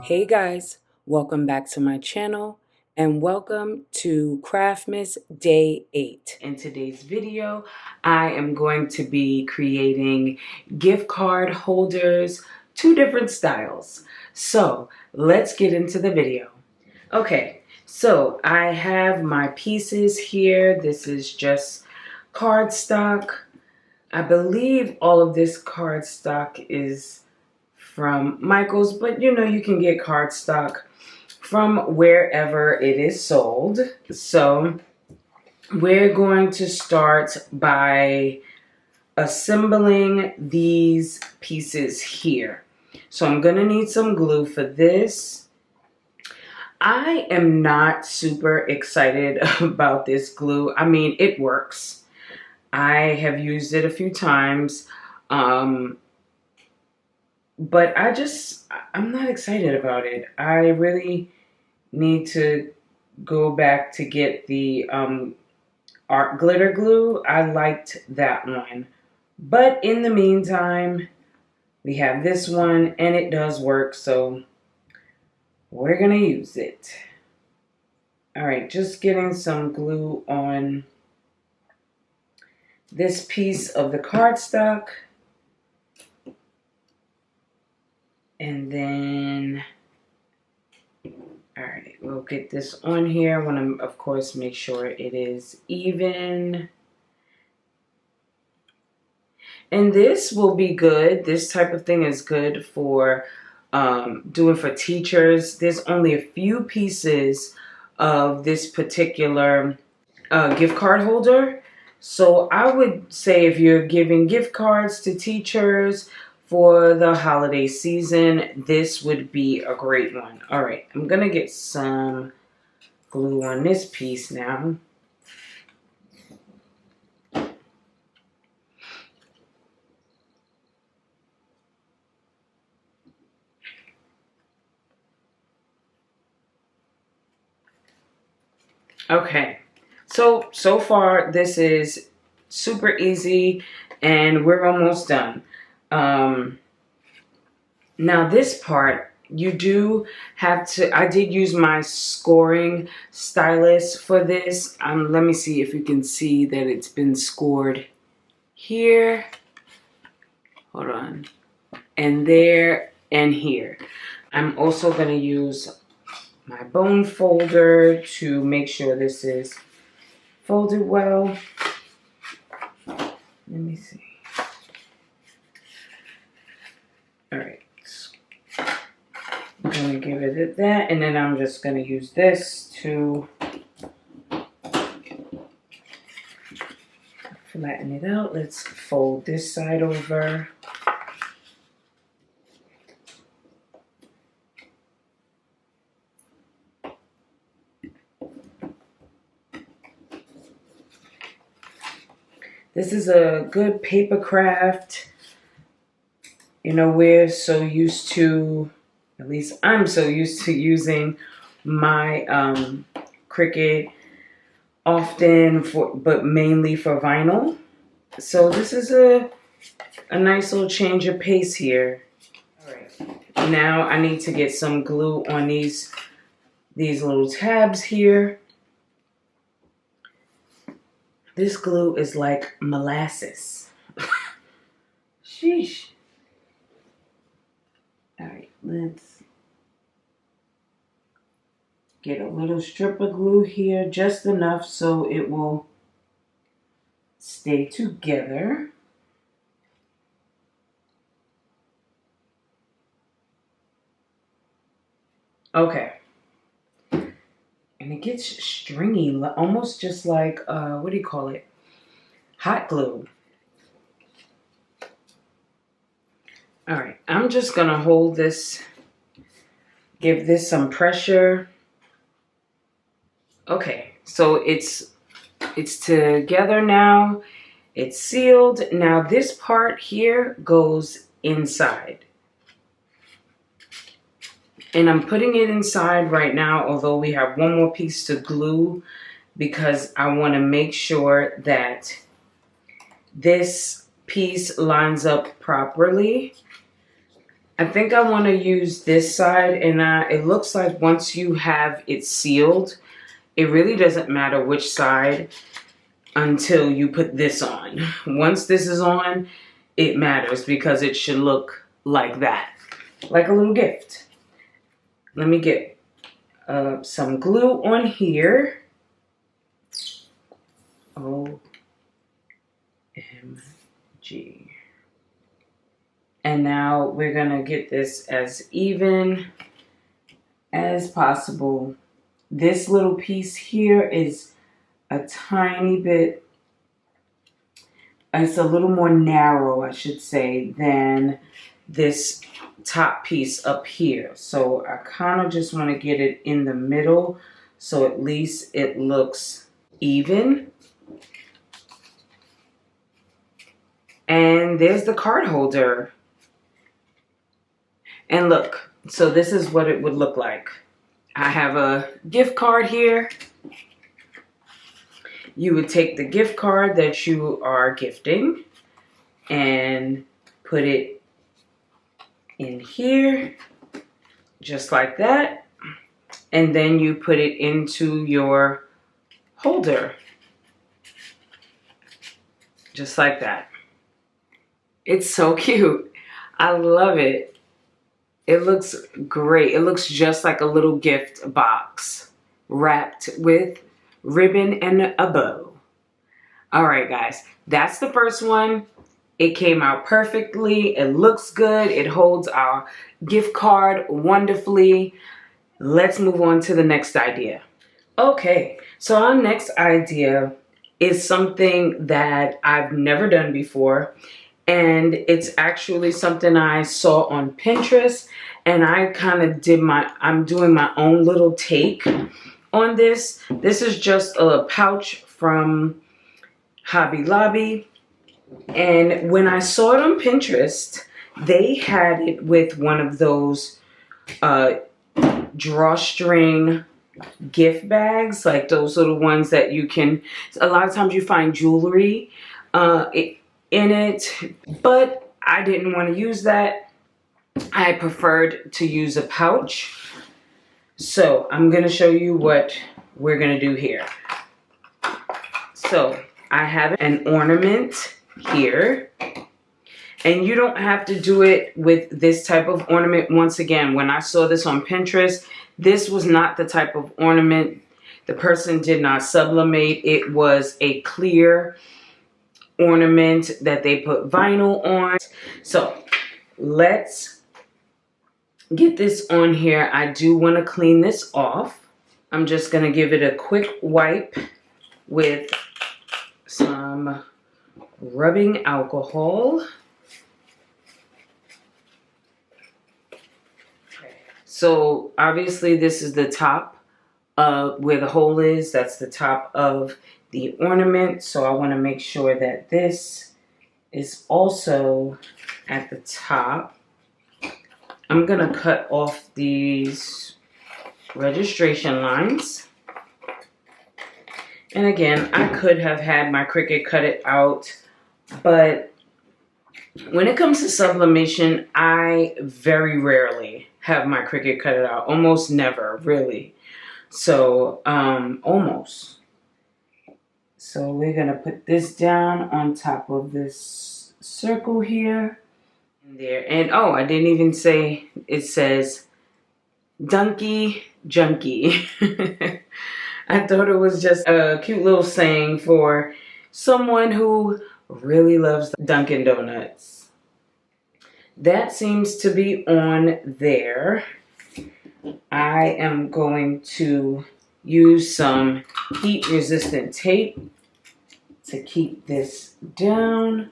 Hey guys, welcome back to my channel and welcome to Craftmas Day 8. In today's video, I am going to be creating gift card holders, 2 different styles. So let's get into the video. Okay, so I have my pieces here. This is just cardstock. I believe all of this cardstock is from Michael's, but you know, you can get cardstock from wherever it is sold. So we're going to start by assembling these pieces here. So I'm gonna need some glue for this. I am not super excited about this glue. I mean, it works. I have used it a few times. But I'm not excited about it. I really need to go back to get the art glitter glue. I liked that one. But in the meantime, we have this one and it does work, so we're gonna use it. All right, just getting some glue on this piece of the cardstock. And then, all right, we'll get this on here. I want to, of course, make sure it is even. And this will be good. This type of thing is good for doing for teachers. There's only a few pieces of this particular gift card holder. So I would say if you're giving gift cards to teachers for the holiday season, this would be a great one. All right, I'm gonna get some glue on this piece now. Okay, so far this is super easy and we're almost done. Now this part, you do have to, I did use my scoring stylus for this. Let me see if you can see that it's been scored here. Hold on. And there and here. I'm also going to use my bone folder to make sure this is folded well. Let me see. All right. I'm going to give it that, and then I'm just going to use this to flatten it out. Let's fold this side over. This is a good paper craft. You know, we're so used to, at least I'm so used to using my Cricut often, but mainly for vinyl. So this is a nice little change of pace here. All right, now I need to get some glue on these little tabs here. This glue is like molasses. Sheesh. All right, let's get a little strip of glue here, just enough so it will stay together. Okay. And it gets stringy, almost just like, what do you call it? Hot glue. All right, I'm just gonna hold this, give this some pressure. Okay, so it's together now. It's sealed. Now this part here goes inside. And I'm putting it inside right now, although we have one more piece to glue, because I want to make sure that this piece lines up properly. I think I want to use this side, and it looks like once you have it sealed, it really doesn't matter which side until you put this on. Once this is on, it matters because it should look like that, like a little gift. Let me get some glue on here. OMG. And now we're gonna get this as even as possible. This little piece here is a tiny bit, it's a little more narrow, I should say, than this top piece up here. So I kind of just want to get it in the middle so at least it looks even. And there's the card holder. And look, so this is what it would look like. I have a gift card here. You would take the gift card that you are gifting and put it in here, just like that. And then you put it into your holder, just like that. It's so cute. I love it. It looks great. It looks just like a little gift box wrapped with ribbon and a bow. All right, guys, that's the first one. It came out perfectly. It looks good. It holds our gift card wonderfully. Let's move on to the next idea. Okay, so our next idea is something that I've never done before. And it's actually something I saw on Pinterest. And I kind of I'm doing my own little take on this. This is just a pouch from Hobby Lobby. And when I saw it on Pinterest, they had it with one of those drawstring gift bags, like those little ones that you can, a lot of times you find jewelry in it, but I didn't want to use that. I preferred to use a pouch. So I'm going to show you what we're going to do here. So I have an ornament here, and you don't have to do it with this type of ornament. Once again, when I saw this on Pinterest, this was not the type of ornament. The person did not sublimate. It was a clear ornament that they put vinyl on. So let's get this on here. I do want to clean this off. I'm just going to give it a quick wipe with some rubbing alcohol. So obviously this is the top of where the hole is. That's the top of the ornament. So I want to make sure that this is also at the top. I'm going to cut off these registration lines. And again, I could have had my Cricut cut it out, but when it comes to sublimation, I very rarely have my Cricut cut it out. Almost never, really. So, almost. So we're going to put this down on top of this circle here. There. And oh, I didn't even say, it says Dunky Junkie. I thought it was just a cute little saying for someone who really loves Dunkin' Donuts. That seems to be on there. I am going to use some heat resistant tape to keep this down.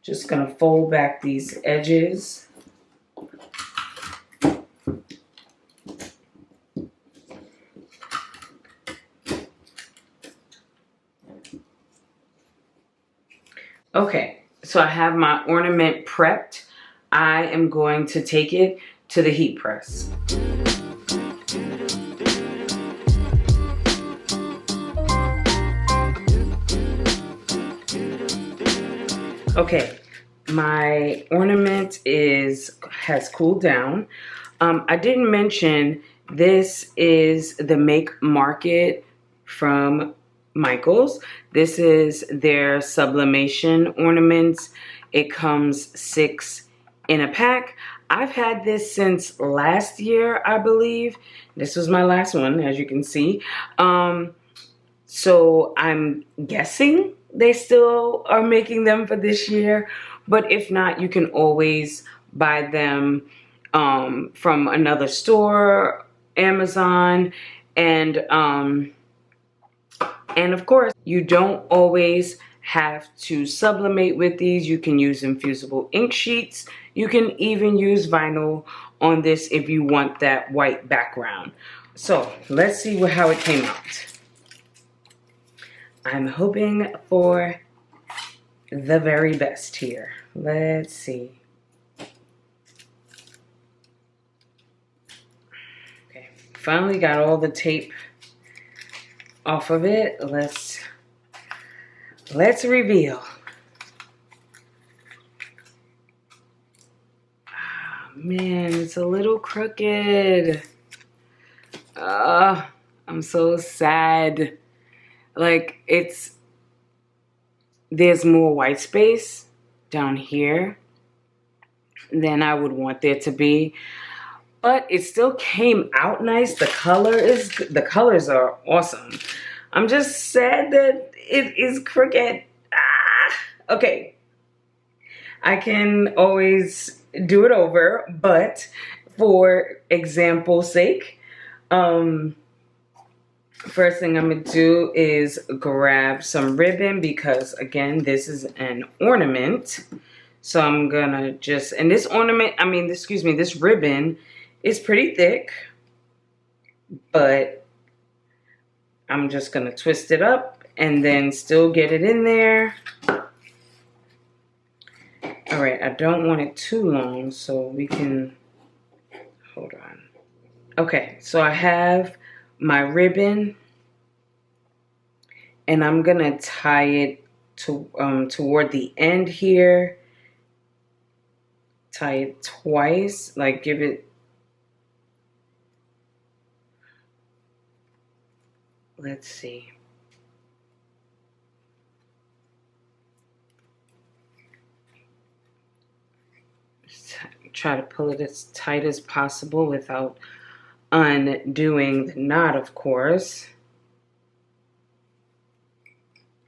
Just going to fold back these edges. Okay, so I have my ornament prepped. I am going to take it to the heat press. Okay, my ornament has cooled down. I didn't mention this is the Make Market from Michaels. This is their sublimation ornaments. It comes 6 in a pack. I've had this since last year, I believe. This was my last one, as you can see. So I'm guessing they still are making them for this year. But if not, you can always buy them from another store, Amazon, and of course, you don't always have to sublimate with these. You can use infusible ink sheets. You can even use vinyl on this if you want that white background. So let's see how it came out. I'm hoping for the very best here. Let's see. Okay, finally got all the tape off of it. Let's reveal. Oh, man, it's a little crooked. I'm so sad. Like, there's more white space down here than I would want there to be. But it still came out nice. The colors are awesome. I'm just sad that it is crooked. Okay. I can always do it over, but for example's sake, first thing I'm gonna do is grab some ribbon because again, this is an ornament. So I'm gonna just, and this ornament, this ribbon is pretty thick, but I'm just gonna twist it up and then still get it in there. All right, I don't want it too long, so we can, hold on. Okay, so I have my ribbon and I'm gonna tie it to toward the end here. Tie it twice, like give it, let's see. Try to pull it as tight as possible without undoing the knot, of course.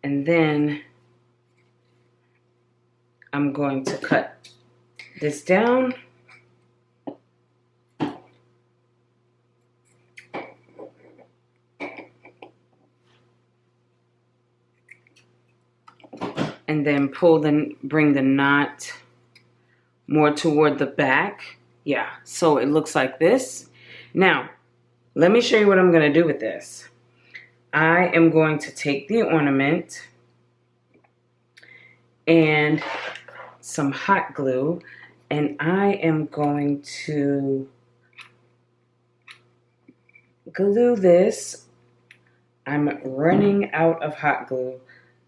And then I'm going to cut this down. And then bring the knot more toward the back. Yeah, so it looks like this. Now, let me show you what I'm gonna do with this. I am going to take the ornament and some hot glue, and I am going to glue this. I'm running out of hot glue.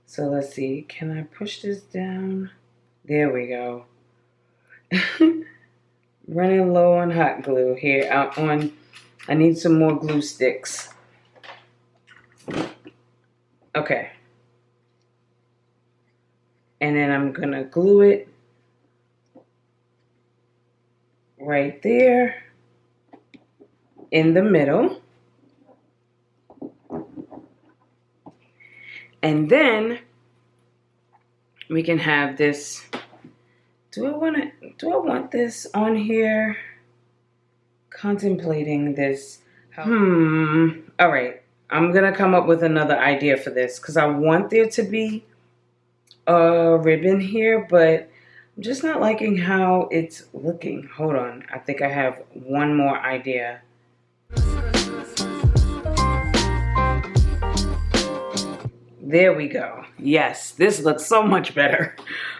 So let's see, can I push this down? There we go. Running low on hot glue here. I need some more glue sticks. Okay. And then I'm gonna glue it right there in the middle. And then we can have this. Do I want this on here? Contemplating this. All right. I'm gonna come up with another idea for this because I want there to be a ribbon here, but I'm just not liking how it's looking. Hold on. I think I have one more idea. There we go. Yes, this looks so much better.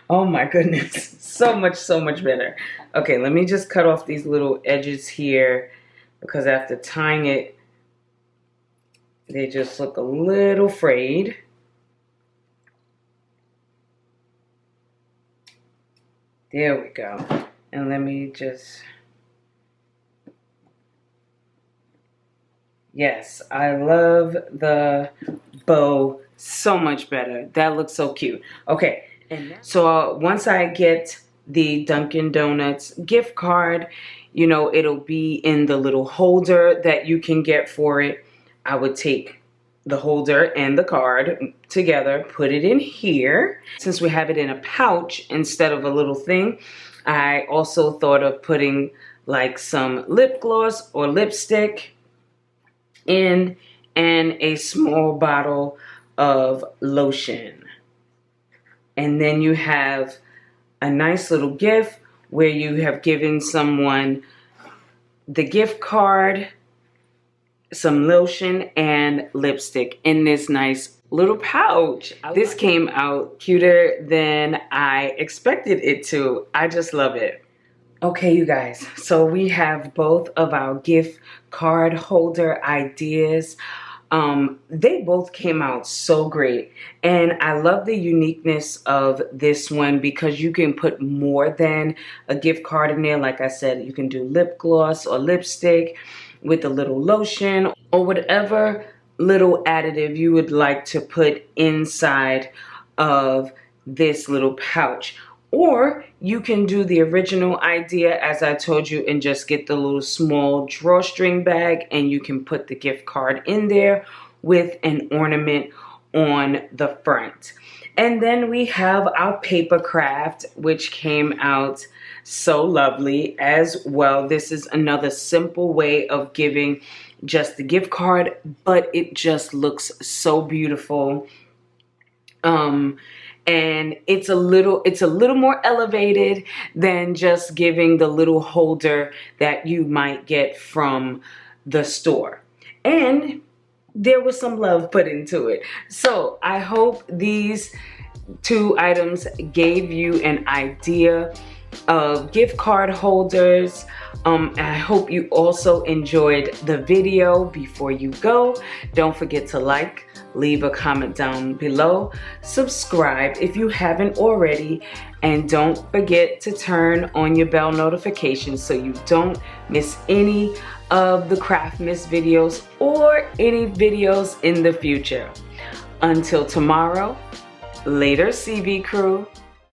Oh my goodness. So much better. Okay, let me just cut off these little edges here because after tying it, they just look a little frayed. There we go. And let me just... Yes, I love the bow so much better. That looks so cute. Okay, and so once I get the Dunkin' Donuts gift card, you know, it'll be in the little holder that you can get for it. I would take the holder and the card together, put it in here. Since we have it in a pouch instead of a little thing, I also thought of putting like some lip gloss or lipstick in and a small bottle of lotion. And then you have a nice little gift where you have given someone the gift card, some lotion, and lipstick in this nice little pouch. This came out cuter than I expected it to. I just love it. Okay, you guys, so we have both of our gift card holder ideas. They both came out so great, and I love the uniqueness of this one because you can put more than a gift card in there. Like I said, you can do lip gloss or lipstick with a little lotion or whatever little additive you would like to put inside of this little pouch. Or you can do the original idea, as I told you, and just get the little small drawstring bag, and you can put the gift card in there with an ornament on the front. And then we have our paper craft, which came out so lovely as well. This is another simple way of giving just the gift card, but it just looks so beautiful. And it's a little more elevated than just giving the little holder that you might get from the store. And there was some love put into it. So I hope these two items gave you an idea of gift card holders. I hope you also enjoyed the video. Before you go, don't forget to like, leave a comment down below, subscribe if you haven't already, and don't forget to turn on your bell notifications so you don't miss any of the Craftmas videos or any videos in the future. Until tomorrow, later CV crew.